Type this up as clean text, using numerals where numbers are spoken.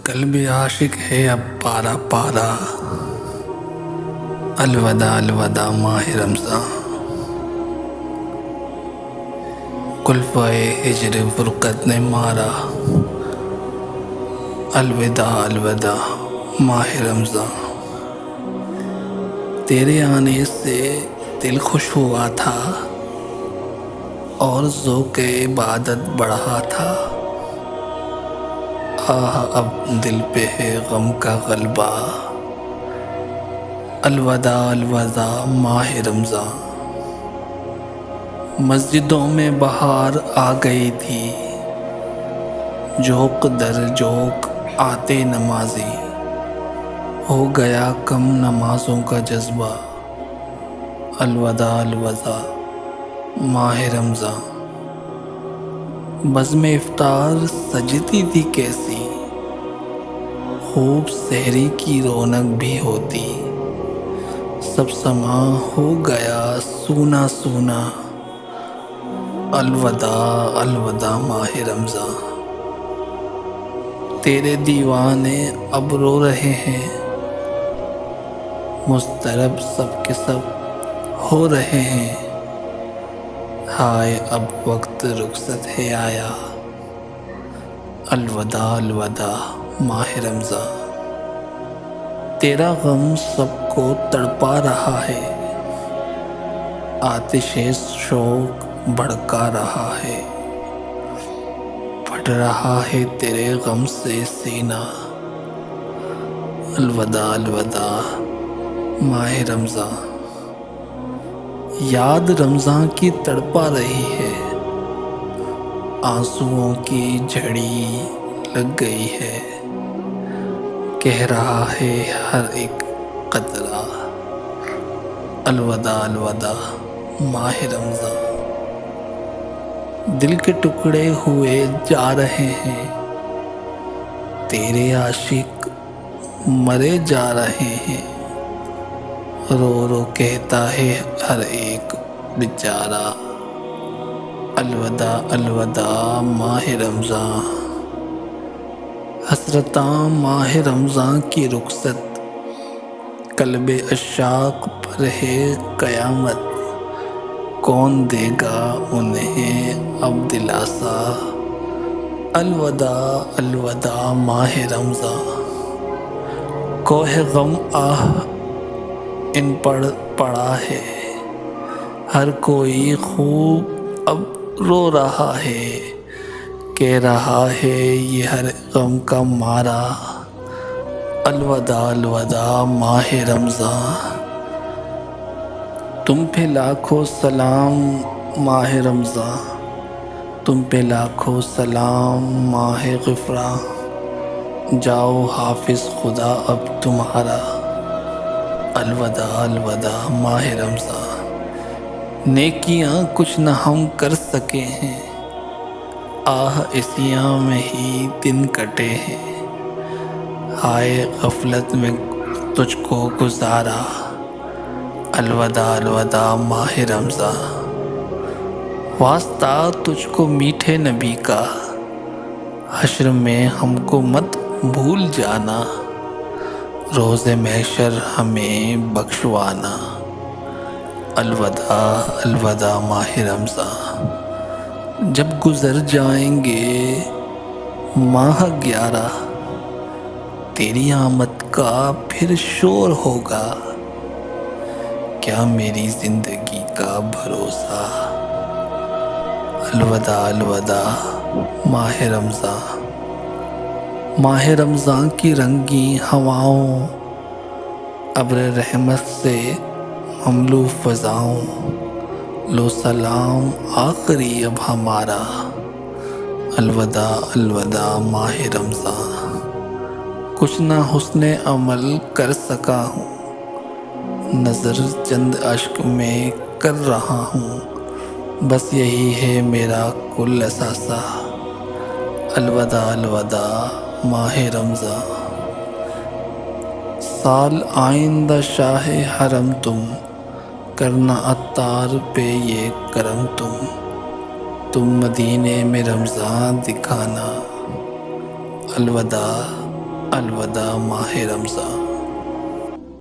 قلب عاشق ہے اب پارا پارا، الوداع الوداع ماہ رمضاں، کلفہ ہجر فرقت نے مارا، الوداع الوداع ماہ رمضاں۔ تیرے آنے سے دل خوش ہوا تھا اور ذوق عبادت بڑھا تھا، آہ اب دل پہ ہے غم کا غلبہ، الوداع الوداع ماہ رمضاں۔ مسجدوں میں بہار آ گئی تھی، جوق در جوق آتے نمازی، ہو گیا کم نمازوں کا جذبہ، الوداع الوداع ماہ رمضاں۔ بزم افطار سجتی تھی کیسی، خوب سحری کی رونق بھی ہوتی، سب سما ہو گیا سونا سونا، الوداع الوداع ماہ رمضاں۔ تیرے دیوانے اب رو رہے ہیں، مضطرب سب کے سب ہو رہے ہیں، ہائے اب وقت رخصت ہے آیا، الوداع الوداع ماہ رمضاں۔ تیرا غم سب کو تڑپا رہا ہے، آتش شوق بھڑکا رہا ہے، پھٹ رہا ہے تیرے غم سے سینہ، الوداع الوداع ماہ رمضاں۔ یاد رمضاں کی تڑپا رہی ہے، آنسوؤں کی جھڑی لگ گئی ہے، کہہ رہا ہے ہر ایک قطرہ، الوداع الوداع ماہ رمضاں۔ دل کے ٹکڑے ہوئے جا رہے ہیں، تیرے عاشق مرے جا رہے ہیں، رو رو کہتا ہے ہر ایک بیچارہ، الوداع الوداع ماہ رمضاں۔ حسرتاں ماہ رمضاں کی رخصت، قلب عشاق پر ہے قیامت، کون دے گا انہیں اب دلاسا، الوداع الوداع ماہ رمضاں۔ کوہ غم آہ ان پڑا ہے، ہر کوئی خوب اب رو رہا ہے، کہہ رہا ہے یہ ہر غم کا مارا، الوداع الوداع ماہ رمضاں۔ تم پہ لاکھوں سلام ماہ رمضاں، تم پہ لاکھوں سلام ماہ غفراں، جاؤ حافظ خدا اب تمہارا، الوداع الوداع ماہ رمضاں۔ نیکیاں کچھ نہ ہم کر سکے ہیں، آہ اسیاں میں ہی دن کٹے ہیں، ہائے غفلت میں تجھ کو گزارا، الوداع الوداع ماہ رمضاں۔ واسطہ تجھ کو میٹھے نبی کا، حشر میں ہم کو مت بھول جانا، روز محشر ہمیں بخشوانا، الوداع الوداع ماہ رمضاں۔ جب گزر جائیں گے ماہ 11، تیری آمد کا پھر شور ہوگا، کیا میری زندگی کا بھروسہ، الوداع الوداع ماہ رمضاں۔ ماہ رمضاں کی رنگین ہواؤں، ابر رحمت سے مملو فضاؤں، لو سلام آخری اب ہمارا، الوداع الوداع ماہ رمضاں۔ کچھ نہ حسن عمل کر سکا ہوں، نظر چند اشک میں کر رہا ہوں، بس یہی ہے میرا کل اثاثہ، الوداع الوداع ماہ رمضاں۔ سال آئندہ شاہ حرم تم، کرنا عطار پہ یہ کرم تم مدینے میں رمضاں دکھانا، الوداع الوداع ماہ رمضان۔